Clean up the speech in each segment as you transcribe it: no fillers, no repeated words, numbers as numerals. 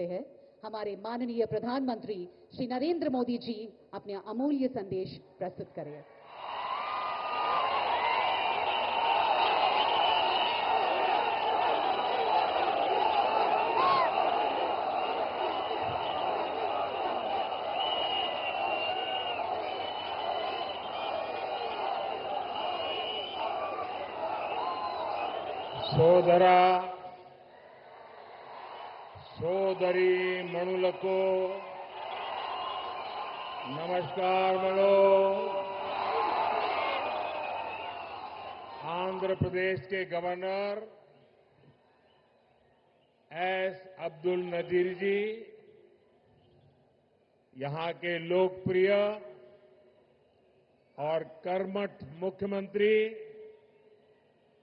करते हैं हमारे माननीय प्रधानमंत्री श्री नरेंद्र मोदी जी अपने अमूल्य संदेश प्रस्तुत करें। సోదరా సోదరి మణులకు నమస్కారములు। आंध्र प्रदेश के गवर्नर एस अब्दुल नजीर जी, यहां के लोकप्रिय और कर्मठ मुख्यमंत्री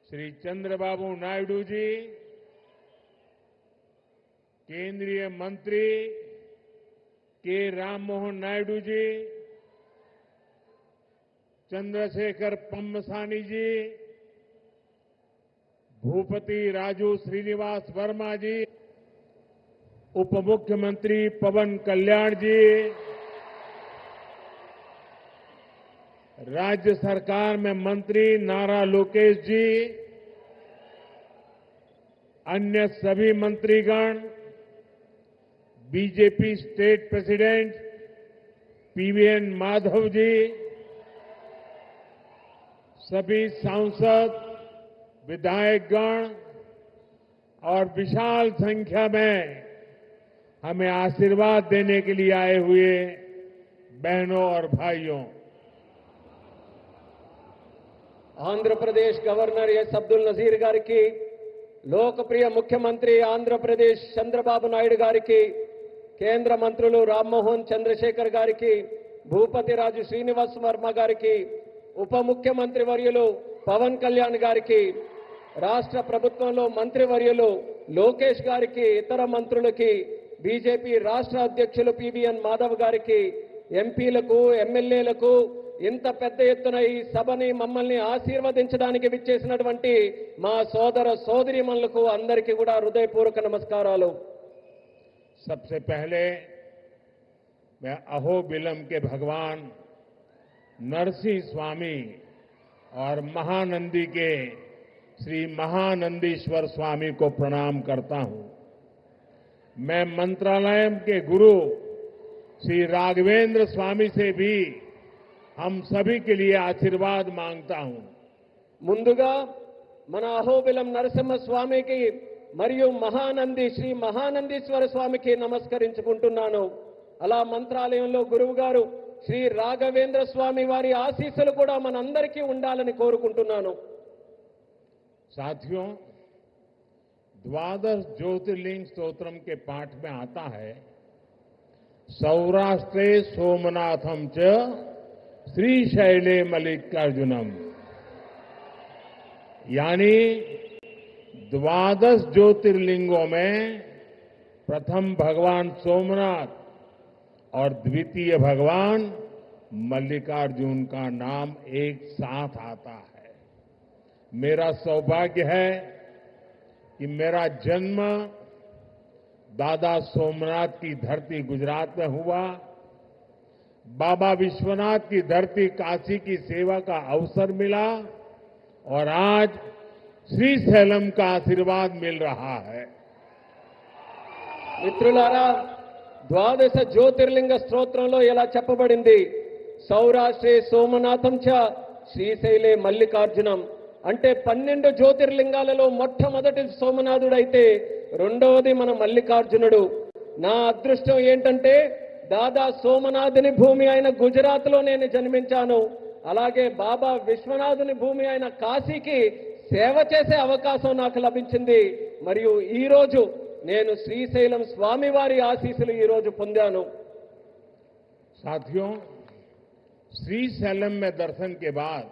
श्री चंद्रबाबू नायडू जी, केंद्रीय मंत्री के राममोहन नायडू जी, चंद्रशेखर पम्मसानी जी, भूपति राजू श्रीनिवास वर्मा जी, उप मुख्यमंत्री पवन कल्याण जी, राज्य सरकार में मंत्री नारा लोकेश जी, अन्य सभी मंत्रीगण, BJP state president PVN Madhav ji, सभी सांसद, विधायकगण और विशाल संख्या में हमें आशीर्वाद देने के लिए आए हुए बहनों और भाइयों, आंध्र प्रदेश गवर्नर एस अब्दुल नजीर गारी की, लोकप्रिय मुख्यमंत्री आंध्र प्रदेश चंद्रबाबू नायडू गारी की, केंद्र मंत्रुलु राममोहन चंद्रशेखर गारी की, भूपति राजू श्रीनिवास वर्मा गारी की, ఉప ముఖ్యమంత్రి వర్యులు పవన్ కళ్యాణ్ గారికి, రాష్ట్ర ప్రభుత్వంలో మంత్రి వర్యులు లోకేష్ గారికి, ఇతర మంత్రులకి, బీజేపీ రాష్ట్ర అధ్యక్షులు పీవీఎన్ మాధవ్ గారికి, ఎంపీలకు, ఎమ్మెల్యేలకు, ఇంత పెద్ద ఎత్తున ఈ సభని మమ్మల్ని ఆశీర్వదించడానికి విచ్చేసినటువంటి మా సోదర సోదరీమణులకు అందరికీ కూడా హృదయపూర్వక నమస్కారాలు। सबसे पहले मैं अहोबिलम के भगवान नरसिंह स्वामी और महानंदी के श्री महानंदीश्वर स्वामी को प्रणाम करता हूं। मैं मंत्रालय के गुरु श्री राघवेंद्र स्वामी से भी हम सभी के लिए आशीर्वाद मांगता हूं। ముందుగా మన అహోబిలం నరసింహ స్వామికి మరియు మహానంది శ్రీ మహానందీశ్వర స్వామికి నమస్కరించుకుంటున్నాను। అలా మంత్రాలయంలో గురువు గారు శ్రీ రాఘవేంద్ర స్వామి వారి ఆశీస్సులు కూడా మనందరికీ ఉండాలని కోరుకుంటున్నాను। साथियों, द्वादश ज्योतिर्लिंग स्तोत्रम के पाठ में आता है, सौराष्ट्रे सोमनाथम च श्रीशैले मल्लिकार्जुनम, यानी द्वादश ज्योतिर्लिंगों में प्रथम भगवान सोमनाथ और द्वितीय भगवान मल्लिकार्जुन का नाम एक साथ आता है। मेरा सौभाग्य है कि मेरा जन्म दादा सोमनाथ की धरती गुजरात में हुआ, बाबा विश्वनाथ की धरती काशी की सेवा का अवसर मिला और आज श्रीशैलम का आशीर्वाद मिल रहा है। మిత్రులారా, ద్వాదశ జ్యోతిర్లింగ స్తోత్రంలో ఇలా చెప్పబడింది, సౌరాష్ట్రే సోమనాథం చ శ్రీశైలే మల్లికార్జునం, అంటే 12 జ్యోతిర్లింగాలలో మొట్టమొదటి సోమనాథుడైతే రెండవది మన మల్లికార్జునుడు। నా అదృష్టం ఏంటంటే దాదా సోమనాథుని భూమి అయిన గుజరాత్లో నేను జన్మించాను, అలాగే బాబా విశ్వనాథుని భూమి అయిన కాశీకి సేవ చేసే అవకాశం నాకు లభించింది। మరియు ఈ రోజు నేను శ్రీశైలం స్వామివారి ఆశీస్సులు ఈ రోజు పొందాను। साथियों, श्रीशैलम में दर्शन के बाद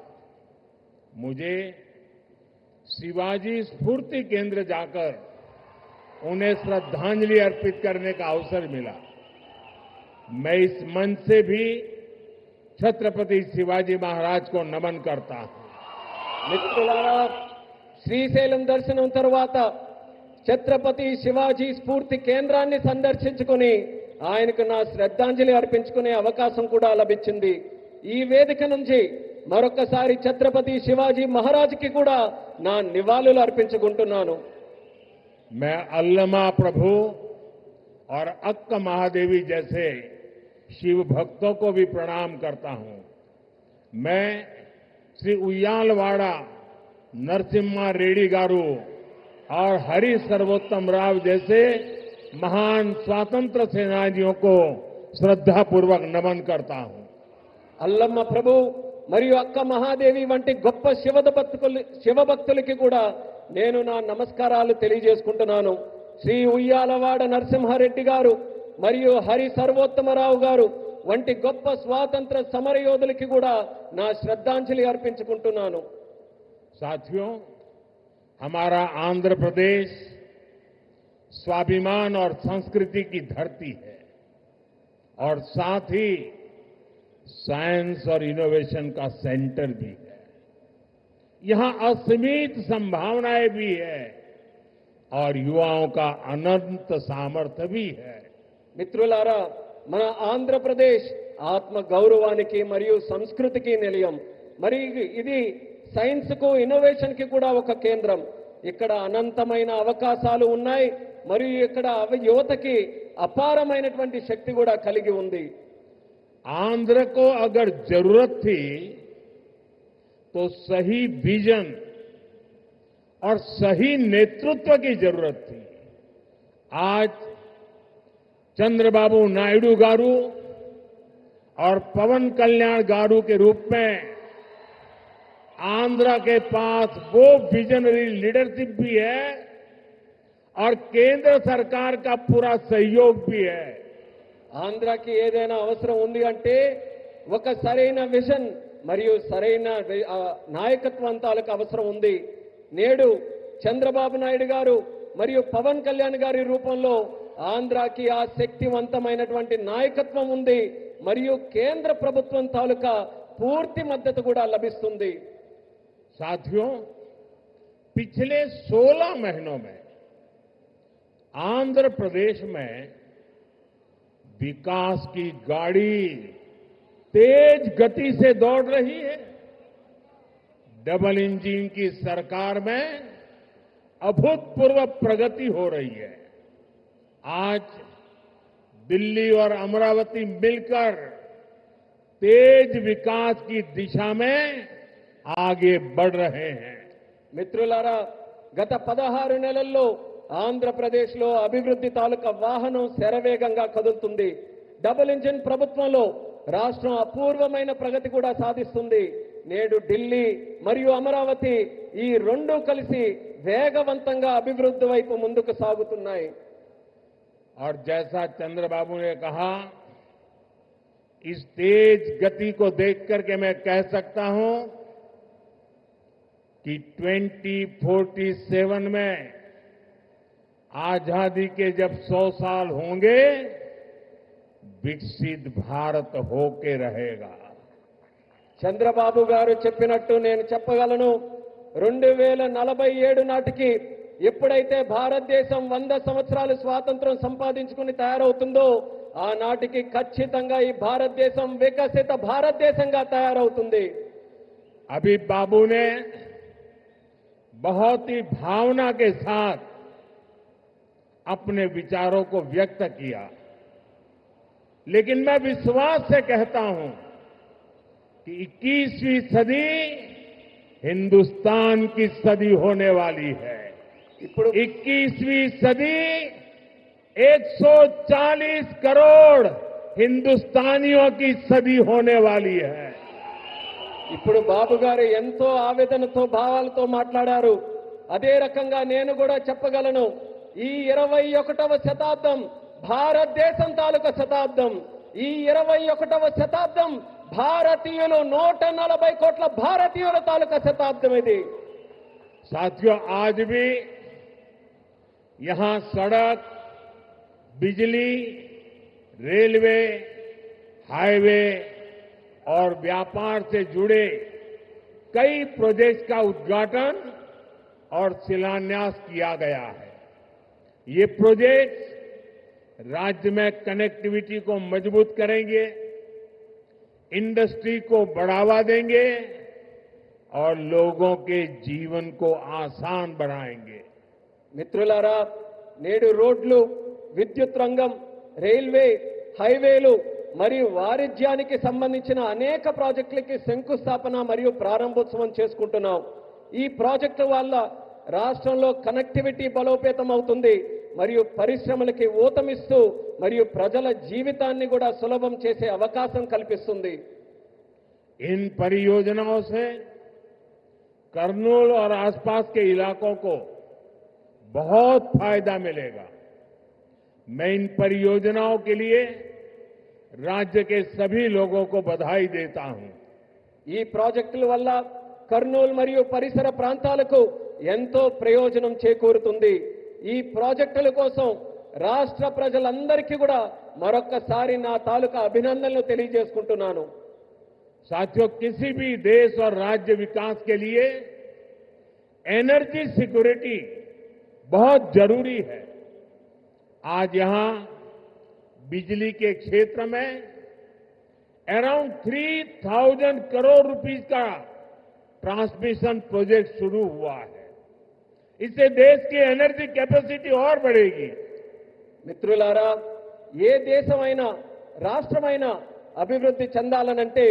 मुझे शिवाजी स्फूर्ति केंद्र जाकर उन्हें श्रद्धांजलि अर्पित करने का अवसर मिला। मैं इस मंच से भी छत्रपति शिवाजी महाराज को नमन करता हूं। మిత్రులారా, శ్రీశైలం దర్శనం తర్వాత ఛత్రపతి శివాజీ స్ఫూర్తి కేంద్రాన్ని సందర్శించుకుని ఆయనకు నా శ్రద్ధాంజలి అర్పించుకునే అవకాశం కూడా లభించింది. ఈ వేదిక నుంచి మరొకసారి ఛత్రపతి శివాజీ మహారాజ్కి కూడా నా నివాళులు అర్పించుకుంటున్నాను. मैं अल्लमा प्रभु और अक्क महादेवी जैसे शिव भक्तों को भी प्रणाम करता हूं. मैं श्री उయ్యాలవాడ नरसिम्हा रेड्डी गारू और हरि सर्वोत्तम राव जैसे महान स्वातंत्र सेनानियों को श्रद्धापूर्वक नमन करता हूं. అల్లమ్మ ప్రభు మరియు అక్క మహాదేవి వంటి గొప్ప శివభక్తులకి కూడా నేను నా నమస్కారాలు తెలియజేసుకుంటున్నాను. శ్రీ ఉయ్యాలవాడ నరసింహారెడ్డి గారు మరియు హరి సర్వోత్తమరావు గారు వంటి గొప్ప స్వాతంత్ర సమరయోధులకి కూడా నా శ్రద్ధాంజలి అర్పించుకుంటున్నాను. साथियों, हमारा आंध्र प्रदेश स्वाभिमान और संस्कृति की धरती है और साथ ही साइंस और इनोवेशन का सेंटर भी है. यहां असीमित संभावनाएं भी है और युवाओं का अनंत सामर्थ्य भी है. మిత్రులారా, మన ఆంధ్రప్రదేశ్ ఆత్మ గౌరవానికి మరియు సంస్కృతికి నిలయం. మరి ఇది సైన్స్ కు ఇన్నోవేషన్ కి కూడా ఒక కేంద్రం. ఇక్కడ అనంతమైన అవకాశాలు ఉన్నాయి మరియు ఇక్కడ యువతకి అపారమైనటువంటి శక్తి కూడా కలిగి ఉంది. आंध्र को अगर जरूरत थी तो सही विजन और सही नेतृत्व की जरूरत थी. आज चंद्रबाबू नायडू गारू और पवन कल्याण गारू के रूप में आंध्र के पास वो विजनरी लीडरशिप भी है और केंद्र सरकार का पूरा सहयोग भी है. ఆంధ్రాకి ఏదైనా అవసరం ఉంది అంటే ఒక సరైన విజన్ మరియు సరైన నాయకత్వం తాలూకు అవసరం ఉంది. నేడు చంద్రబాబు నాయుడు గారు మరియు పవన్ కళ్యాణ్ గారి రూపంలో ఆంధ్రాకి ఆ శక్తివంతమైనటువంటి నాయకత్వం ఉంది మరియు కేంద్ర ప్రభుత్వం తాలూకా పూర్తి మద్దతు కూడా లభిస్తుంది. साथियों, पिछले 16 महीनों में आंध्र प्रदेश में विकास की गाड़ी तेज गति से दौड़ रही है. डबल इंजन की सरकार में अभूतपूर्व प्रगति हो रही है. आज दिल्ली और अमरावती मिलकर तेज विकास की दिशा में आगे बढ़ रहे हैं. మిత్రులారా, గత 16 నెలల్లో ఆంధ్రప్రదేశ్లో అభివృద్ధి తాలూకా వాహనం శరవేగంగా కదులుతుంది. డబుల్ ఇంజిన్ ప్రభుత్వంలో రాష్ట్రం అపూర్వమైన ప్రగతి కూడా సాధిస్తుంది. నేడు ఢిల్లీ మరియు అమరావతి ఈ రెండు కలిసి వేగవంతంగా అభివృద్ధి వైపు ముందుకు సాగుతున్నాయి. और जैसा चंद्रबाबू ने कहा, इस तेज गति को देख करके मैं कह सकता हूं कि 2047 में आजादी के जब 100 साल होंगे, विकसित भारत होके रहेगा. చంద్రబాబు గారు చెప్పినట్టు నేను చెప్పగలను. 2047 నాటికి ఎప్పుడైతే భారతదేశం 100 సంవత్సరాలు స్వాతంత్రం సంపాదించుకుని తయారవుతుందో ఆనాటికి ఖచ్చితంగా ఈ భారతదేశం వికసిత భారతదేశంగా తయారవుతుంది. अभी बाबू ने बहुत ही भावना के साथ अपने विचारों को व्यक्त किया, लेकिन मैं विश्वास से कहता हूं कि 21वीं सदी हिंदुस्तान की सदी होने वाली है. 21वीं सदी 140 करोड़ हिंदुस्तानियों की सदी होने वाली है. ఇప్పుడు బాబు గారు ఎంతో ఆవేదనతో భావాలతో మాట్లాడారు. అదే రకంగా నేను కూడా చెప్పగలను, ఈ 21వ శతాబ్దం భారతదేశం తాలూకా శతాబ్దం. ఈ 21వ శతాబ్దం భారతీయులు 140 కోట్ల భారతీయుల తాలూకా శతాబ్దం ఇది. साथियों, आज भी यहां सड़क, बिजली, रेलवे, हाईवे और व्यापार से जुड़े कई प्रोजेक्ट्स का उद्घाटन और शिलान्यास किया गया है. ये प्रोजेक्ट राज्य में कनेक्टिविटी को मजबूत करेंगे, इंडस्ट्री को बढ़ावा देंगे और लोगों के जीवन को आसान बनाएंगे। మిత్రులారా, నేడు రోడ్లు, విద్యుత్ రంగం, రైల్వే, హైవేలు మరియు వాణిజ్యానికి సంబంధించిన అనేక ప్రాజెక్టులకి శంకుస్థాపన మరియు ప్రారంభోత్సవం చేసుకుంటున్నాం. ఈ ప్రాజెక్టుల వల్ల రాష్ట్రంలో కనెక్టివిటీ బలోపేతం అవుతుంది మరియు పరిశ్రమలకి ఊతమిస్తూ మరియు ప్రజల జీవితాన్ని కూడా సులభం చేసే అవకాశం కల్పిస్తుంది. इन परियोजनाओं से करनूल और आसपास के इलाकों को बहुत फायदा मिलेगा। मैं इन परियोजनाओं के लिए राज्य के सभी लोगों को बधाई देता हूं। ఈ ప్రాజెక్టుల వల్ల కర్నూలు మరియు పరిసర ప్రాంతాలకు ఎంతో ప్రయోజనం చేకూరుతుంది. ఈ ప్రాజెక్టుల కోసం రాష్ట్ర ప్రజలందరికీ కూడా మరొక్కసారి నా తాలూకా అభినందనలు తెలియజేసుకుంటున్నాను. साथियों, किसी भी देश और राज्य विकास के लिए एनर्जी सिक्योरिटी बहुत जरूरी है। आज यहां बिजली के क्षेत्र में अराउंड 3000 करोड़ रुपीस का ट्रांसमिशन प्रोजेक्ट शुरू हुआ है। इससे देश की एनर्जी कैपेसिटी और बढ़ेगी। మిత్రులారా, ఏ దేశమైనా రాష్ట్రమైనా అభివృద్ధి చెందాలనంటే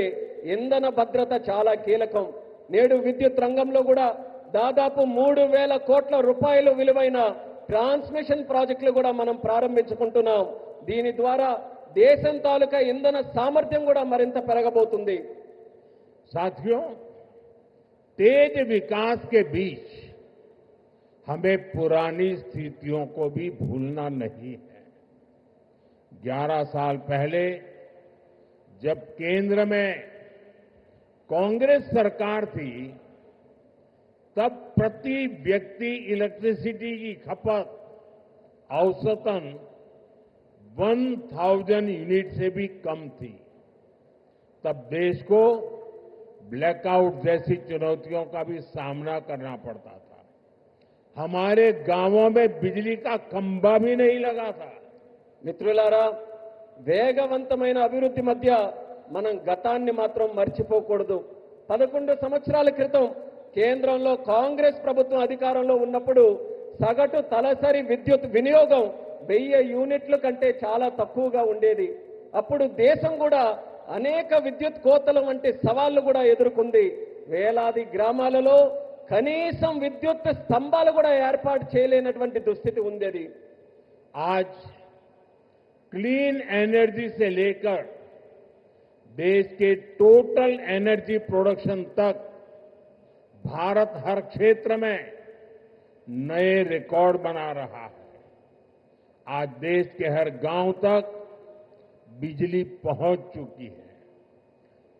ఇంధన భద్రత చాలా కీలకం. నేడు విద్యుత్ రంగంలో కూడా దాదాపు 3000 కోట్ల రూపాయలు విలువైన ట్రాన్స్మిషన్ ప్రాజెక్టులు కూడా మనం ప్రారంభించుకుంటున్నాం. దీని ద్వారా దేశం తాలూకా ఇంధన సామర్థ్యం కూడా మరింత పెరగబోతుంది. साथियों, तेज विकास के बीच हमें पुरानी स्थितियों को भी भूलना नहीं है। 11 साल पहले जब केंद्र में कांग्रेस सरकार थी, तब प्रति व्यक्ति इलेक्ट्रिसिटी की खपत औसतन 1000 यूनिट से भी कम थी। तब देश को ब्लैकआउट जैसी चुनौतियों का भी सामना करना पड़ता था। हमारे गांवों में बिजली का खंभा भी नहीं लगा था। మిత్రులారా, వేగవంతమైన అభివృద్ధి మధ్య మనం గతాన్ని మాత్రం మర్చిపోకూడదు. 11 సంవత్సరాల క్రితం కేంద్రంలో కాంగ్రెస్ ప్రభుత్వం అధికారంలో ఉన్నప్పుడు సగటు తలసరి విద్యుత్ వినియోగం 1000 యూనిట్ల కంటే చాలా తక్కువగా ఉండేది. అప్పుడు దేశం కూడా అనేక విద్యుత్ కోతల వంటి సవాళ్లు కూడా ఎదుర్కొంది. వేలాది గ్రామాలలో కనీసం విద్యుత్ స్తంభాలు కూడా ఏర్పాటు చేయలేనటువంటి దుస్థితి ఉండేది. आज क्लीन एनर्जी से लेकर देश के टोटल एनर्जी प्रोडक्शन तक भारत हर क्षेत्र में नए रिकॉर्ड बना रहा है। आज देश के हर गांव तक बिजली पहुंच चुकी है।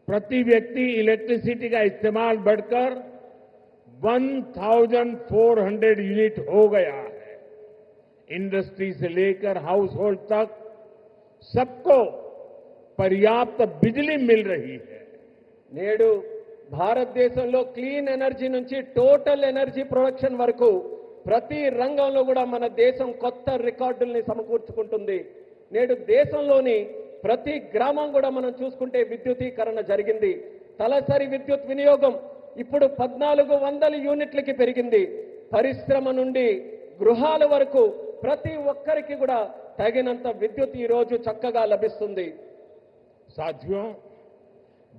प्रति व्यक्ति इलेक्ट्रिसिटी का इस्तेमाल बढ़कर 1400 यूनिट हो गया है। इंडस्ट्री से लेकर हाउस होल्ड तक सबको पर्याप्त बिजली मिल रही है। నేడు భారతదేశంలో క్లీన్ ఎనర్జీ నుంచి టోటల్ ఎనర్జీ ప్రొడక్షన్ వరకు ప్రతి రంగంలో కూడా మన దేశం కొత్త రికార్డుల్ని సమకూర్చుకుంటుంది. నేడు దేశంలోని ప్రతి గ్రామం కూడా మనం చూసుకుంటే విద్యుతీకరణ జరిగింది. తలసరి విద్యుత్ వినియోగం ఇప్పుడు 1400 యూనిట్లకి పెరిగింది. పరిశ్రమ నుండి గృహాల వరకు ప్రతి ఒక్కరికి కూడా తగినంత విద్యుత్ ఈ రోజు చక్కగా లభిస్తుంది. साथियों,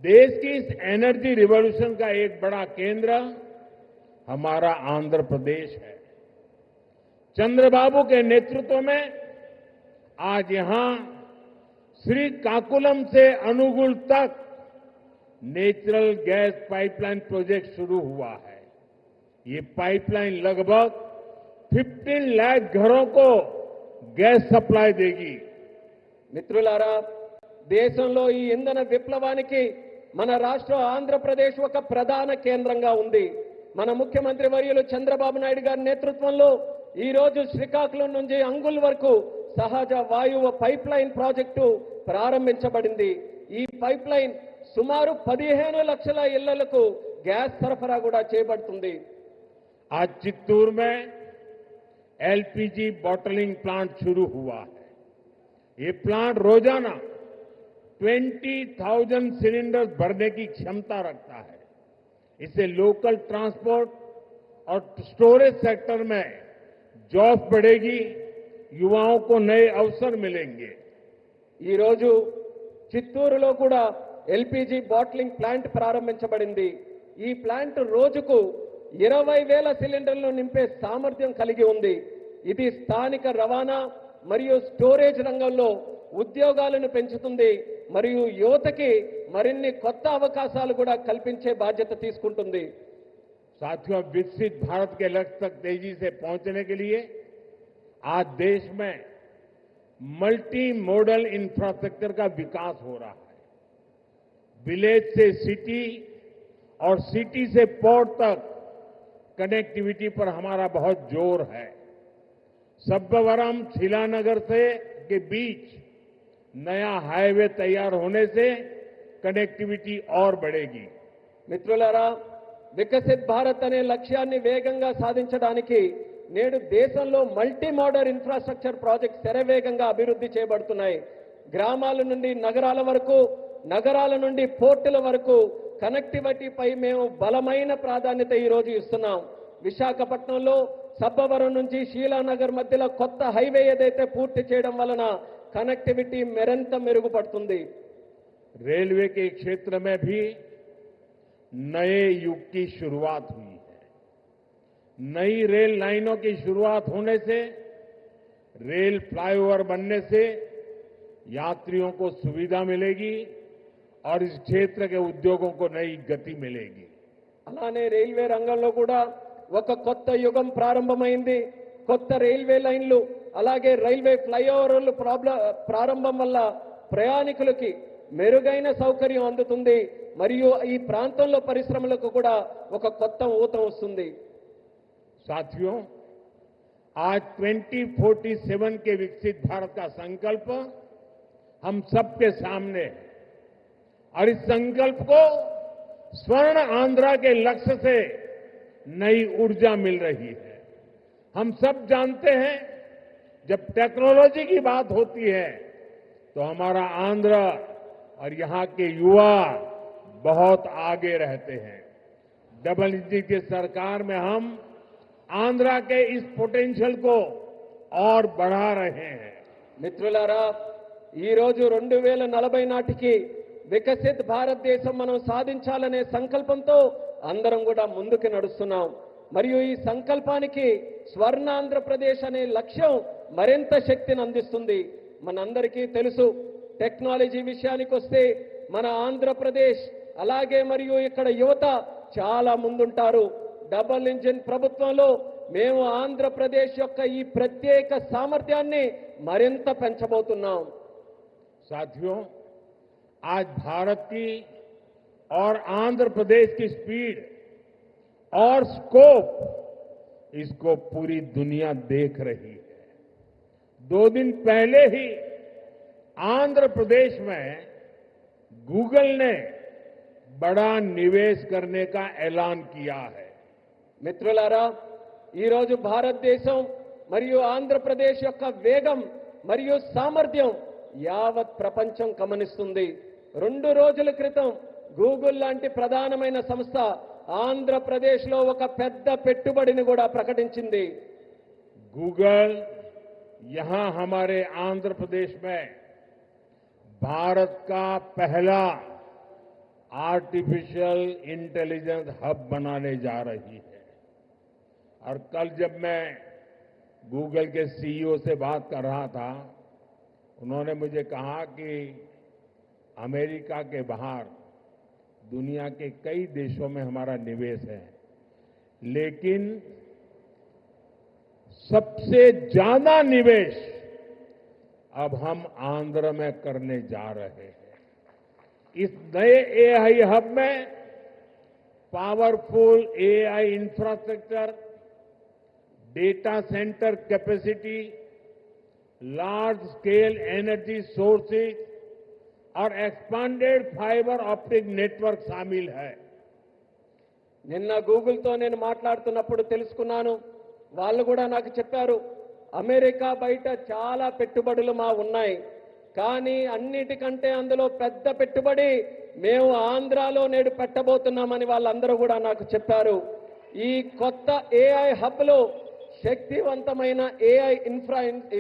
देश की इस एनर्जी रिवॉल्यूशन का एक बड़ा केंद्र हमारा आंध्र प्रदेश है। चंद्रबाबू के नेतृत्व में आज यहां श्रीकाकुलम से अनुगुल तक नेचुरल गैस पाइपलाइन प्रोजेक्ट शुरू हुआ है। ये पाइपलाइन लगभग 15 लाख घरों को गैस सप्लाई देगी। మిత్రులారా, దేశంలో ఈ ఇంధన విప్లవానికి మన రాష్ట్రం ఆంధ్రప్రదేశ్ ఒక ప్రధాన కేంద్రంగా ఉంది. మన ముఖ్యమంత్రి వర్యులు చంద్రబాబు నాయుడు గారి నేతృత్వంలో ఈ రోజు శ్రీకాకుళం నుంచి అంగుల్ వరకు సహజ వాయువు పైప్ లైన్ ప్రాజెక్టు ప్రారంభించబడింది. ఈ పైప్ లైన్ సుమారు 15 లక్షల ఇళ్లకు గ్యాస్ సరఫరా కూడా చేయబడుతుంది. आज चित्तूर में एलपीजी बॉटलिंग प्लांट शुरू हुआ है। ये प्लांट रोजाना 20,000 सिलेंडर्स भरने की क्षमता रखता है। इससे लोकल ट्रांसपोर्ट और स्टोरेज सेक्टर में जॉब बढ़ेगी, युवाओं को नए अवसर मिलेंगे। ఈ రోజు చిత్తూరులో కూడా ఎల్పీజీ బాట్లింగ్ ప్లాంట్ ప్రారంభించబడింది. ఈ ప్లాంట్ రోజుకు 20,000 సిలిండర్లు నింపే సామర్థ్యం కలిగి ఉంది. ఇది స్థానిక రవాణా మరియు స్టోరేజ్ రంగంలో ఉద్యోగాలను పెంచుతుంది మరియు యువతకి మరిన్ని కొత్త అవకాశాలు కూడా కల్పించే బాధ్యత తీసుకుంటుంది. साथियों, विकसित भारत के लक्ष्य तक तेजी से पहुंचने के लिए आज देश में मल्टी मॉडल इंफ्रास्ट्रक्चर का विकास हो रहा है। विलेज से सिटी और सिटी से पोर्ट तक कनेक्टिविटी पर हमारा बहुत जोर है। सब्बवरम शिलानगर से के बीच नया हाईवे तैयार होने से कनेक्टिविटी और बढ़ेगी। మిత్రులారా, వికసిత్ భారత్ అనే లక్ష్యాన్ని వేగంగా సాధించడానికి నేడు దేశంలో మల్టీ మోడల్ ఇన్ఫ్రాస్ట్రక్చర్ ప్రాజెక్ట్స్ శరవేగంగా అభివృద్ధి చేయబడుతున్నాయి. గ్రామాల నుండి నగరాల వరకు, నగరాల నుండి పోర్టుల వరకు కనెక్టివిటీపై మేము బలమైన ప్రాధాన్యత ఈ రోజు ఇస్తున్నాం. విశాఖపట్నంలో సబ్బవరం నుంచి షీలానగర్ మధ్యలో కొత్త హైవే ఏదైతే పూర్తి చేయడం వలన కనెక్టివిటీ మరింత మెరుగుపడుతుంది. रेलवे के क्षेत्र में भी नए युग की शुरुआत हुई है। नई रेल लाइनों की शुरुआत होने से, रेल फ्लाईओवर बनने से यात्रियों को सुविधा मिलेगी और इस क्षेत्र के उद्योगों को नई गति मिलेगी। అలానే రైల్వే రంగంలో కూడా ఒక కొత్త యుగం ప్రారంభమైంది. కొత్త రైల్వే లైన్లు అలాగే రైల్వే ఫ్లైఓవర్లు ప్రారంభం వల్ల ప్రయాణికులకి మెరుగైన సౌకర్యం అందుతుంది మరియు ఈ ప్రాంతంలో పరిశ్రమలకు కూడా ఒక కొత్త ఊతం వస్తుంది. साथियों, आज 2047 के विकसित भारत का संकल्प हम सबके सामने है और इस संकल्प को स्वर्ण आंध्रा के लक्ष्य से नई ऊर्जा मिल रही है। हम सब जानते हैं, जब टेक्नोलॉजी की बात होती है तो हमारा आंध्र और यहां के युवा बहुत आगे रहते हैं। डबल इंजन की सरकार में हम आंध्रा के इस पोटेंशियल को और बढ़ा रहे हैं। మిత్రులారా, ఈ రోజు 2040 నాటికి వికసిత్ భారతదేశం మనం సాధించాలనే సంకల్పంతో అందరం కూడా ముందుకు నడుస్తున్నాం. మరియు ఈ సంకల్పానికి స్వర్ణ ఆంధ్రప్రదేశ్ అనే లక్ష్యం మరింత శక్తిని అందిస్తుంది. మనందరికీ తెలుసు, టెక్నాలజీ విషయానికి వస్తే మన ఆంధ్రప్రదేశ్ అలాగే మరియు ఇక్కడ యువత చాలా ముందుంటారు. డబుల్ ఇంజిన్ ప్రభుత్వంలో మేము ఆంధ్రప్రదేశ్ యొక్క ఈ ప్రత్యేక సామర్థ్యాన్ని మరింత పెంచబోతున్నాం. साथियों, आज भारत की और आंध्र प्रदेश की स्पीड और स्कोप, इसको पूरी दुनिया देख रही है। 2 दिन पहले ही आंध्र प्रदेश में गूगल ने बड़ा निवेश करने का ऐलान किया है। మిత్రులారా, ఈ రోజు భారతదేశం మరియు ఆంధ్రప్రదేశ్ యొక్క వేగం మరియు సామర్థ్యం యావత్ ప్రపంచం గమనిస్తుంది. 2 రోజుల క్రితం గూగుల్ లాంటి ప్రధానమైన సంస్థ ఆంధ్రప్రదేశ్లో ఒక పెద్ద పెట్టుబడిని కూడా ప్రకటించింది. गूगल यहां हमारे आंध्र प्रदेश में भारत का पहला आर्टिफिशियल इंटेलिजेंस हब बनाने जा रही है। और कल जब मैं गूगल के सीईओ से बात कर रहा था, उन्होंने मुझे कहा कि अमेरिका के बाहर दुनिया के कई देशों में हमारा निवेश है, लेकिन सबसे ज्यादा निवेश अब हम आंध्र में करने जा रहे हैं। इस नए एआई हब में powerful AI infrastructure, data centre capacity, large scale energy sources और एक्सपांडेड फाइबर ऑप्टिक नेटवर्क शामिल है। నిన్న గూగుల్తో నేను మాట్లాడుతున్నప్పుడు తెలుసుకున్నాను, వాళ్ళు కూడా నాకు చెప్పారు, అమెరికా బయట చాలా పెట్టుబడులు మా ఉన్నాయి, కానీ అన్నిటికంటే అందులో పెద్ద పెట్టుబడి మేము ఆంధ్రాలో నేడు పెట్టబోతున్నామని వాళ్ళందరూ కూడా నాకు చెప్పారు. ఈ కొత్త ఏఐ హబ్లో శక్తివంతమైన ఏఐ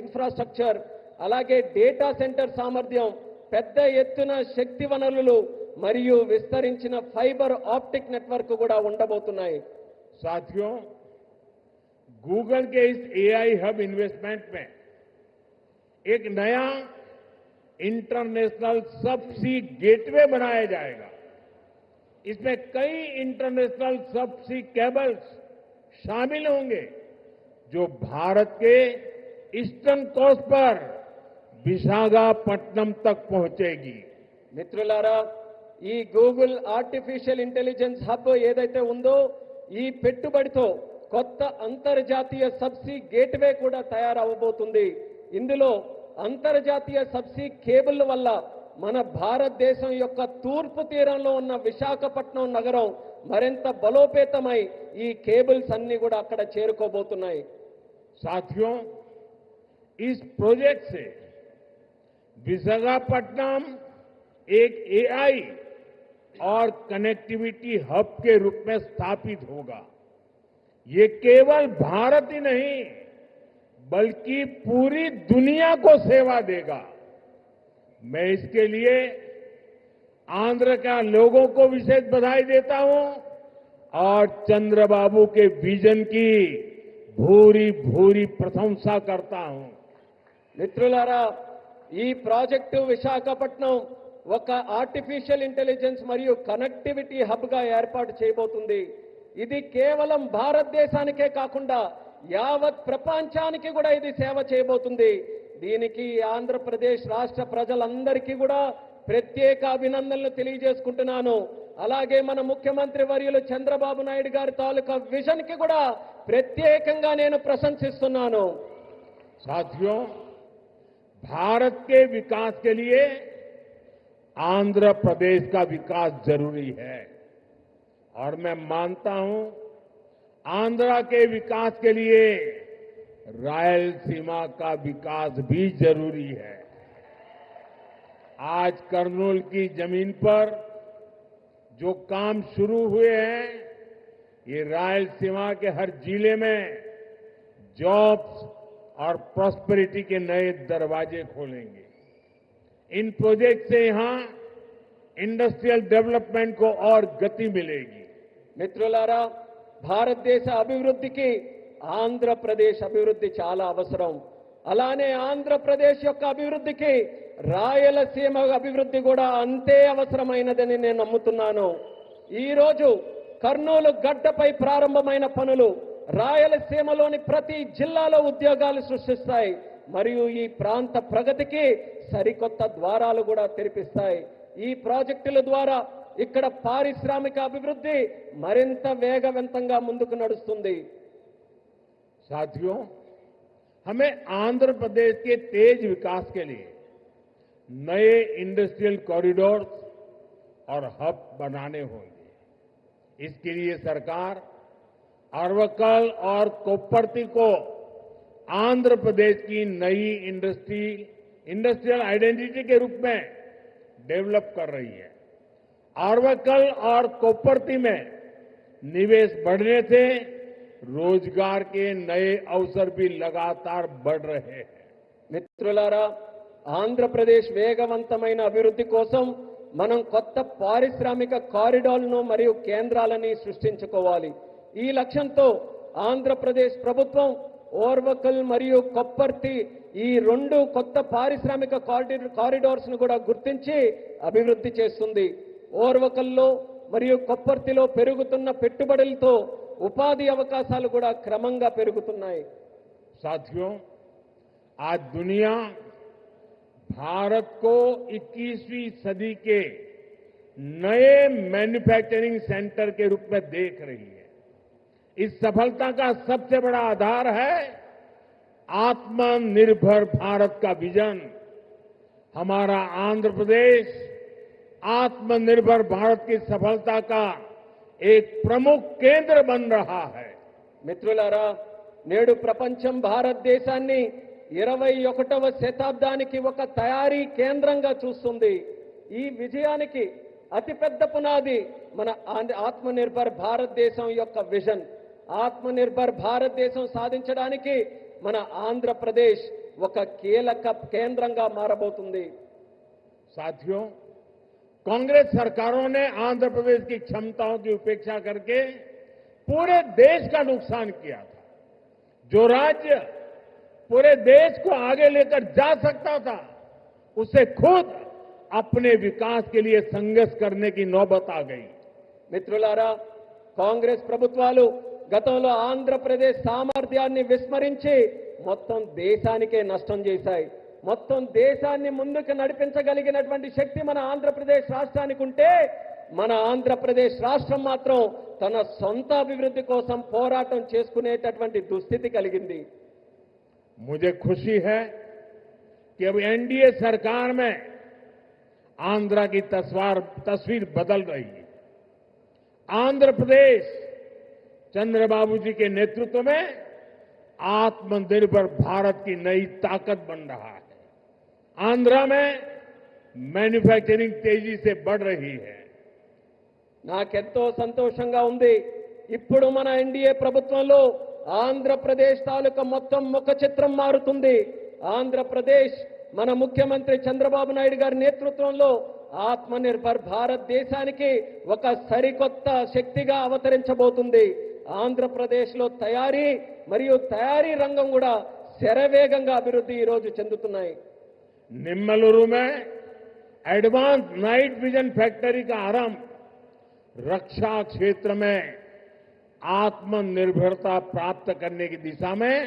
ఇన్ఫ్రాస్ట్రక్చర్, అలాగే డేటా సెంటర్ సామర్థ్యం, పెద్ద ఎత్తున శక్తి వనరులు మరియు విస్తరించిన ఫైబర్ ఆప్టిక్ నెట్వర్క్ కూడా ఉండబోతున్నాయి. साथियों, गूगल के इस एआई हब इन्वेस्टमेंट में एक नया इंटरनेशनल सबसी गेटवे बनाया जाएगा. इसमें कई इंटरनेशनल सबसी केबल्स शामिल होंगे जो भारत के ईस्टर्न कोस्ट पर विशाखापट्टनम तक पहुंचेगी. మిత్రులారా, ఈ గూగుల్ ఆర్టిఫిషియల్ ఇంటెలిజెన్స్ హబ్ ఏదైతే ఉందో ఈ పెట్టుబడితో కొత్త అంతర్జాతీయ సబ్సీ గేట్వే కూడా తయారవబోతుంది. ఇందులో అంతర్జాతీయ సబ్సీ కేబుల్ వల్ల మన భారతదేశం యొక్క తూర్పు తీరంలో ఉన్న విశాఖపట్నం నగరం మరింత బలోపేతమై ఈ కేబుల్స్ అన్ని కూడా అక్కడ చేరుకోబోతున్నాయి. साथियों, इस प्रोजेक्ट से विशाखापट्टनम एक एआई और कनेक्टिविटी हब के रूप में स्थापित होगा. ये केवल भारत ही नहीं बल्कि पूरी दुनिया को सेवा देगा. मैं इसके लिए आंध्र के लोगों को विशेष बधाई देता हूं और चंद्रबाबु के विजन की भूरी भूरी प्रशंसा करता हूं. మిత్రులారా, ఈ ప్రాజెక్టు విశాఖపట్నం ఒక ఆర్టిఫిషియల్ ఇంటెలిజెన్స్ మరియు కనెక్టివిటీ హబ్ గా ఏర్పాటు చేయబోతుంది. ఇది కేవలం భారతదేశానికే కాకుండా యావత్ ప్రపంచానికి కూడా ఇది సేవ చేయబోతుంది. దీనికి ఆంధ్రప్రదేశ్ రాష్ట్ర ప్రజలందరికీ కూడా ప్రత్యేక అభినందనలు తెలియజేసుకుంటున్నాను. అలాగే మన ముఖ్యమంత్రి వర్యులు చంద్రబాబు నాయుడు గారి తాలూకా విజన్ కి కూడా ప్రత్యేకంగా నేను ప్రశంసిస్తున్నాను. साथियों, भारत के विकास के लिए आंध्र प्रदेश का विकास जरूरी है और मैं मानता हूं आंध्र के विकास के लिए रायलसीमा का विकास भी जरूरी है. आज कर्नूल की जमीन पर जो काम शुरू हुए हैं, ये रायलसीमा के हर जिले में जॉब्स और प्रॉस्पेरिटी के नए दरवाजे खोलेंगे. इन प्रोजेक्ट से यहां इंडस्ट्रियल डेवलपमेंट को और गति मिलेगी. మిత్రులారా, భారతదేశ అభివృద్ధికి ఆంధ్రప్రదేశ్ అభివృద్ధి చాలా అవసరం. అలానే ఆంధ్రప్రదేశ్ యొక్క అభివృద్ధికి రాయలసీమ అభివృద్ధి కూడా అంతే అవసరమైనదని నేను నమ్ముతున్నాను. ఈ రోజు కర్నూలు గడ్డపై ప్రారంభమైన పనులు రాయలసీమలోని ప్రతి జిల్లాలో ఉద్యోగాలు సృష్టిస్తాయి మరియు ఈ ప్రాంత ప్రగతికి సరికొత్త ద్వారాలు కూడా తెరిపిస్తాయి. ఈ ప్రాజెక్టుల ద్వారా ఇక్కడ పారిశ్రామిక అభివృద్ధి మరింత వేగవంతంగా ముందుకు నడుస్తుంది. साथियों, हमें आंध्र प्रदेश के तेज विकास के लिए नए इंडस्ट्रियल कॉरिडोर्स और हब बनाने होंगे. इसके लिए सरकार अरवक्कल और कोप्परती को आंध्र प्रदेश की नई इंडस्ट्रियल आइडेंटिटी के रूप में डेवलप कर रही है. अरवक्कल और कोप्परती में निवेश बढ़ने से रोजगार के नए अवसर भी लगातार बढ़ रहे हैं. మిత్రులారా, ఆంధ్రప్రదేశ్ వేగవంతమైన అభివృద్ధి కోసం మనం కొత్త పారిశ్రామిక కారిడార్లను మరియు కేంద్రాలని సృష్టించుకోవాలి. ఈ లక్ష్యంతో ఆంధ్రప్రదేశ్ ప్రభుత్వం ఓర్వకల్ మరియు కొప్పర్తి ఈ రెండు కొత్త పారిశ్రామిక కారిడార్స్ ను కూడా గుర్తించి అభివృద్ధి చేస్తుంది. ఓర్వకల్లో మరియు కొప్పర్తిలో పెరుగుతున్న పెట్టుబడులతో ఉపాధి అవకాశాలు కూడా క్రమంగా పెరుగుతున్నాయి. साथियों, आज दुनिया भारत को 21वीं सदी के नए मैन्युफैक्चरिंग सेंटर के रूप में देख रही है. इस सफलता का सबसे बड़ा आधार है आत्मनिर्भर भारत का विजन. हमारा आंध्र प्रदेश आत्मनिर्भर भारत की सफलता का एक प्रमुख केंद्र बन रहा है. మిత్రులారా, నేడు ప్రపంచం భారతదేశాన్ని 21వ శతాబ్దానికి ఒక తయారీ కేంద్రంగా చూస్తుంది. ఈ విజయానికి అతిపెద్ద పునాది మన ఆత్మనిర్భర్ భారతదేశం యొక్క విజన్. ఆత్మనిర్భర్ భారతదేశం సాధించడానికి మన ఆంధ్రప్రదేశ్ ఒక కీలక కేంద్రంగా మారబోతుంది. साथियों, कांग्रेस सरकारों ने आंध्र प्रदेश की क्षमताओं की उपेक्षा करके पूरे देश का नुकसान किया था. जो राज्य पूरे देश को आगे लेकर जा सकता था, उसे खुद अपने विकास के लिए संघर्ष करने की नौबत आ गई. మిత్రులారా, కాంగ్రెస్ ప్రభుత్వాలు గతంలో ఆంధ్రప్రదేశ్ సామర్థ్యాన్ని విస్మరించి మొత్తం దేశానికే నష్టం చేశాయి. మొత్తం దేశాన్ని ముందుకు నడిపించగలిగినటువంటి శక్తి మన ఆంధ్రప్రదేశ్ రాష్ట్రానికి ఉంటే, మన ఆంధ్రప్రదేశ్ రాష్ట్రం మాత్రం తన సొంత అభివృద్ధి కోసం పోరాటం చేసుకునేటటువంటి దుస్థితి కలిగింది. मुझे खुशी है कि अब एनडीए सरकार में आंध्र की तस्वीर बदल रही है. आंध्र प्रदेश चंद्रबाबू जी के नेतृत्व में आत्मनिर्भर भारत की नई ताकत बन रहा है. आंध्र में मैन्युफैक्चरिंग तेजी से बढ़ रही है. నాకెంతో సంతోషంగా ఉంది. ఇప్పుడు మన ఎన్డీఏ ప్రభుత్వంలో ఆంధ్రప్రదేశ్ తాలూకా మొత్తం ముఖ చిత్రం మారుతుంది. ఆంధ్రప్రదేశ్ మన ముఖ్యమంత్రి చంద్రబాబు నాయుడు గారి నేతృత్వంలో ఆత్మనిర్భర్ భారతదేశానికి ఒక సరికొత్త శక్తిగా అవతరించబోతుంది. ఆంధ్రప్రదేశ్లో తయారీ మరియు తయారీ రంగం కూడా శరవేగంగా అభివృద్ధి ఈ రోజు చెందుతున్నాయి. निम्मलुरु में एडवांस नाइट विजन फैक्ट्री का आरंभ रक्षा क्षेत्र में आत्मनिर्भरता प्राप्त करने की दिशा में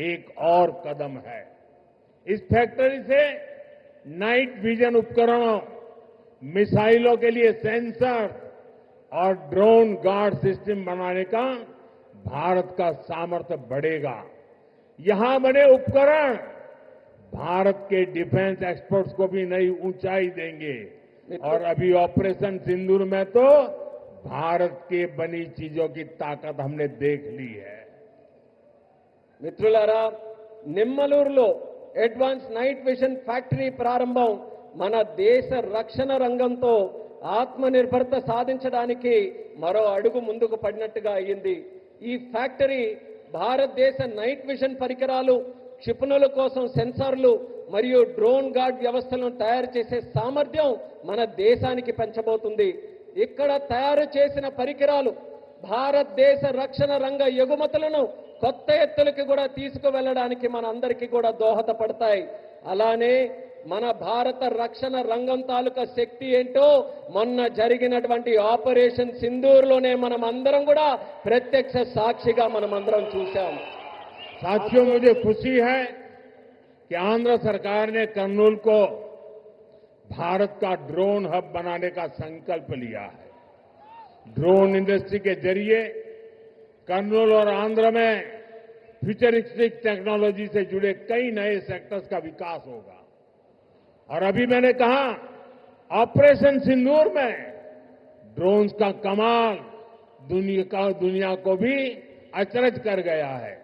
एक और कदम है. इस फैक्ट्री से नाइट विजन उपकरणों, मिसाइलों के लिए सेंसर और ड्रोन गार्ड सिस्टम बनाने का भारत का सामर्थ्य बढ़ेगा. यहां बने उपकरण भारत के डिफेंस एक्सपर्ट्स को भी नई ऊंचाई देंगे. और अभी ऑपरेशन सिंदूर में तो भारत के बनी चीजों की ताकत हमने देख ली है. మిత్రులారా, నిమ్మలూరులో అడ్వాన్స్ నైట్ విజన్ ఫ్యాక్టరీ ప్రారంభం మన దేశ రక్షణ రంగంతో ఆత్మనిర్భరత సాధించడానికి మరో అడుగు ముందుకు పడినట్టుగా అయ్యింది. ఈ ఫ్యాక్టరీ భారతదేశ నైట్ విజన్ పరికరాలు, క్షిపణుల కోసం సెన్సార్లు మరియు డ్రోన్ గార్డ్ వ్యవస్థలను తయారు చేసే సామర్థ్యం మన దేశానికి పెంచబోతుంది. ఇక్కడ తయారు చేసిన పరికరాలు భారతదేశ రక్షణ రంగ ఎగుమతులను కొత్త ఎత్తులకి కూడా తీసుకువెళ్ళడానికి మన అందరికీ కూడా దోహదపడతాయి. అలానే మన భారత రక్షణ రంగం తాలూకా శక్తి ఏంటో మొన్న జరిగినటువంటి ఆపరేషన్ సింధూర్లోనే మనం అందరం కూడా ప్రత్యక్ష సాక్షిగా మనం అందరం చూశాం. साथियों, मुझे खुशी है कि आंध्र सरकार ने कर्नूल को भारत का ड्रोन हब बनाने का संकल्प लिया है. ड्रोन इंडस्ट्री के जरिए कर्नूल और आंध्र में फ्यूचरिस्टिक टेक्नोलॉजी से जुड़े कई नए सेक्टर्स का विकास होगा. और अभी मैंने कहा, ऑपरेशन सिंदूर में ड्रोन्स का कमाल दुनिया को भी अचरज कर गया है.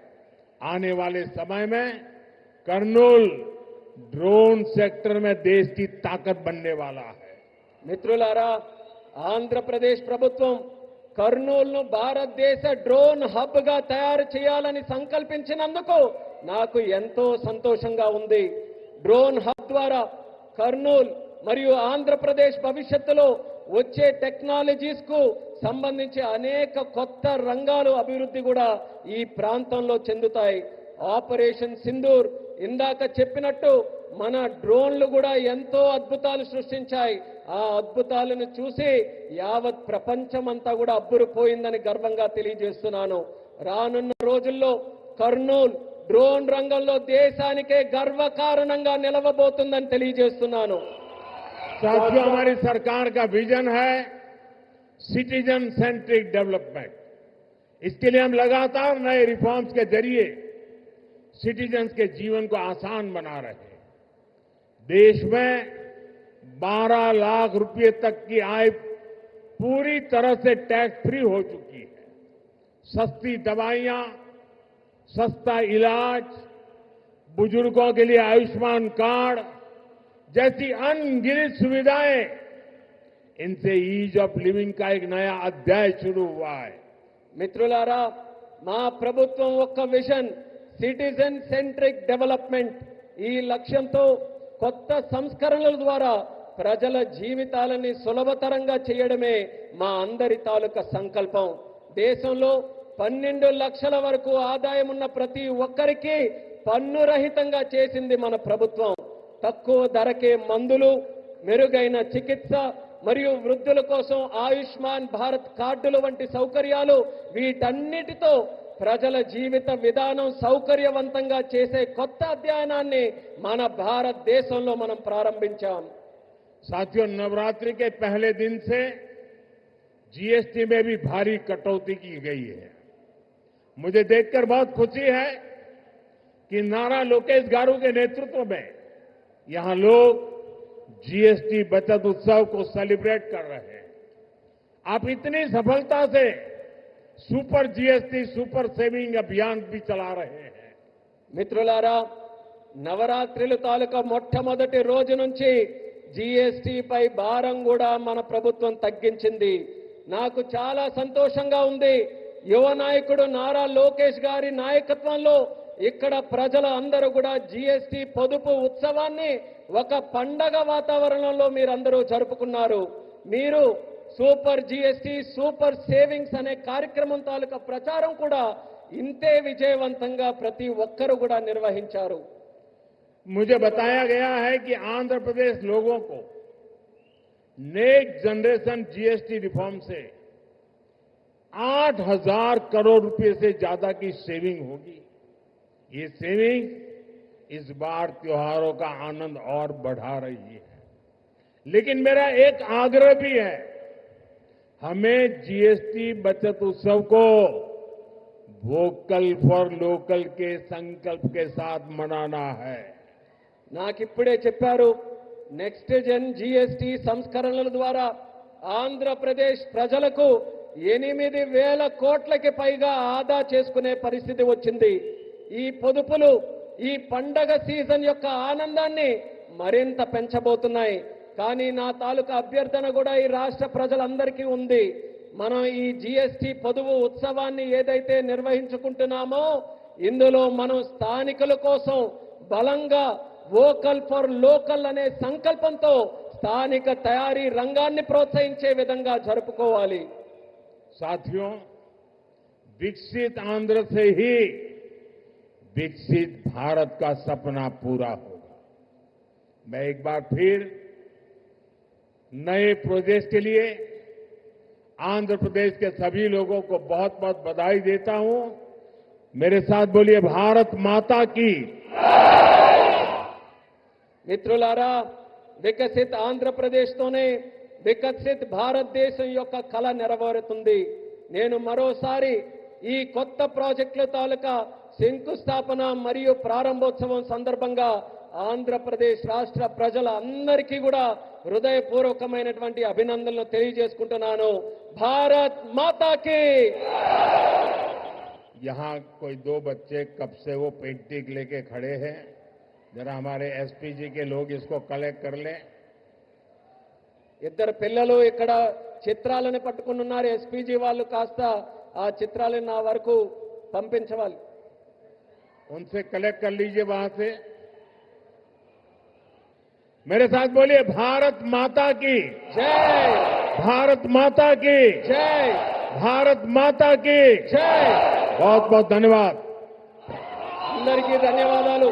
आने वाले समय में कर्नूल ड्रोन सेक्टर में देश की ताकत बनने वाला है. మిత్రులారా, ఆంధ్రప్రదేశ్ ప్రభుత్వం కర్నూలును భారతదేశ డ్రోన్ హబ్ గా తయారు చేయాలని సంకల్పించినందుకు నాకు ఎంతో సంతోషంగా ఉంది. డ్రోన్ హబ్ ద్వారా కర్నూలు మరియు ఆంధ్రప్రదేశ్ భవిష్యత్తులో వచ్చే టెక్నాలజీస్ కు సంబంధించి అనేక కొత్త రంగాలు అభివృద్ధి కూడా ఈ ప్రాంతంలో చెందుతాయి. ఆపరేషన్ సింధూర్ ఇందాక చెప్పినట్టు మన డ్రోన్లు కూడా ఎంతో అద్భుతాలు సృష్టించాయి. ఆ అద్భుతాలను చూసి యావత్ ప్రపంచమంతా కూడా అబ్బురుపోయిందని గర్వంగా తెలియజేస్తున్నాను. రానున్న రోజుల్లో కర్నూలు డ్రోన్ రంగంలో దేశానికే గర్వకారణంగా నిలవబోతుందని తెలియజేస్తున్నాను. साथियों, हमारी सरकार का विजन है सिटीजन सेंट्रिक डेवलपमेंट. इसके लिए हम लगातार नए रिफॉर्म्स के जरिए सिटीजन्स के जीवन को आसान बना रहे हैं. देश में 12 लाख रुपए तक की आय पूरी तरह से टैक्स फ्री हो चुकी है. सस्ती दवाइयां, सस्ता इलाज, बुजुर्गों के लिए आयुष्मान कार्ड जैसी अनगिनत सुविधाएं, इनसे ईज ऑफ लिविंग का एक नया अध्याय शुरू हुआ है। మిత్రులారా, మా ప్రభుత్వం ఒక్క విజన్ సిటిజన్ సెంట్రిక్ డెవలప్మెంట్ ఈ లక్ష్యంతో కొత్త సంస్కరణల ద్వారా ప్రజల జీవితాలని సులభతరంగా చేయడమే మా అందరి తాలూకా సంకల్పం. దేశంలో 12 లక్షల వరకు ఆదాయం ఉన్న ప్రతి ఒక్కరికి పన్ను రహితంగా చేసింది మన ప్రభుత్వం. తక్కువ ధరకే మందులు, మెరుగైన చికిత్స మరియు వృద్ధుల కోసం ఆయుష్మాన్ భారత్ కార్డులు వంటి సౌకర్యాలు, వీటన్నిటితో ప్రజల జీవిత విధానం సౌకర్యవంతంగా చేసే కొత్త అధ్యయనాన్ని మన భారతదేశంలో మనం ప్రారంభించాం. साथियों, नवरात्रि के पहले दिन से जीएसटी में भी भारी कटौती की गई है। मुझे देखकर बहुत खुशी है कि नारा लोकेश गारू के नेतृत्व में यहां लोग जीएसटी बचत उत्सव को सेलिब्रेट कर रहे हैं। आप इतनी सफलता से सुपर जीएसटी सुपर सेविंग अभियान भी चला रहे हैं। మిత్రులారా, నవరాత్రుల తాలూకా మొట్టమొదటి రోజు నుంచి జీఎస్టీపై భారం కూడా మన ప్రభుత్వం తగ్గించింది. నాకు చాలా సంతోషంగా ఉంది. యువ నాయకుడు నారా లోకేష్ గారి నాయకత్వంలో ఇక్కడ ప్రజల అందరూ కూడా జీఎస్టీ పొదుపు ఉత్సవాన్ని ఒక పండగ వాతావరణంలో మీరందరూ జరుపుకున్నారు. మీరు సూపర్ జీఎస్టీ సూపర్ సేవింగ్స్ అనే కార్యక్రమం తాలూకా ప్రచారం కూడా ఇంతే విజయవంతంగా ప్రతి ఒక్కరూ కూడా నిర్వహించారు. मुझे बताया गया है कि आंध्र प्रदेश लोगों को नेक्स्ट जनरेशन जीएसटी रिफॉर्म से 8,000 करोड़ रुपए से ज्यादा की सेविंग होगी। ये सेविंग इस बार त्योहारों का आनंद और बढ़ा रही है। लेकिन मेरा एक आग्रह भी है, हमें जीएसटी बचत उत्सव को वोकल फॉर लोकल के संकल्प के साथ मनाना है। నాకిప్పుడే చెప్పారు, నెక్స్ట్ జన్ జీఎస్టీ సంస్కరణల ద్వారా ఆంధ్రప్రదేశ్ ప్రజలకు 8,000 కోట్లకి పైగా ఆదా చేసుకునే పరిస్థితి వచ్చింది. ఈ పొదుపులు ఈ పండగ సీజన్ యొక్క ఆనందాన్ని మరింత పెంచబోతున్నాయి. కానీ నా తాలూకా అభ్యర్థన కూడా ఈ రాష్ట్ర ప్రజలందరికీ ఉంది. మనం ఈ జీఎస్టీ పొదుపు ఉత్సవాన్ని ఏదైతే నిర్వహించుకుంటున్నామో ఇందులో మనం స్థానికుల కోసం బలంగా వోకల్ ఫర్ లోకల్ అనే సంకల్పంతో స్థానిక తయారీ రంగాన్ని ప్రోత్సహించే విధంగా జరుపుకోవాలి. साथियों, विकसित आंध्र से ही विकसित भारत का सपना पूरा होगा। मैं एक बार फिर नए प्रोजेक्ट के लिए आंध्र प्रदेश के सभी लोगों को बहुत बहुत बधाई देता हूं। मेरे साथ बोलिए, भारत माता की। మిత్రులారా, వికసిత్ ఆంధ్రప్రదేశ్తోనే వికసిత్ భారతదేశం యొక్క కళ నెరవేరుతుంది. నేను మరోసారి ఈ కొత్త ప్రాజెక్టుల తాలూకా శంకుస్థాపన మరియు ప్రారంభోత్సవం సందర్భంగా ఆంధ్రప్రదేశ్ రాష్ట్ర ప్రజల అందరికీ కూడా హృదయపూర్వకమైనటువంటి అభినందనలు తెలియజేసుకుంటున్నాను. భారత్ మాతాకి. यहां कोई 2 बच्चे कब से वो पेंटिंग लेके खड़े हैं, जरा हमारे एसपीजी के लोग इसको कलेक्ट कर लें। ఇద్దరు పిల్లలు ఇక్కడ చిత్రాలను పట్టుకుని ఉన్నారు. ఎస్పీజీ వాళ్ళు కాస్త ఆ చిత్రాలను నా వరకు పంపించవాలి. उनसे कलेक्ट कर लीजिए वहां से। मेरे साथ बोलिए, भारत माता की జై, भारत माता की జై, भारत माता की జై. बहुत बहुत धन्यवाद। అందరికీ ధన్యవాదాలు.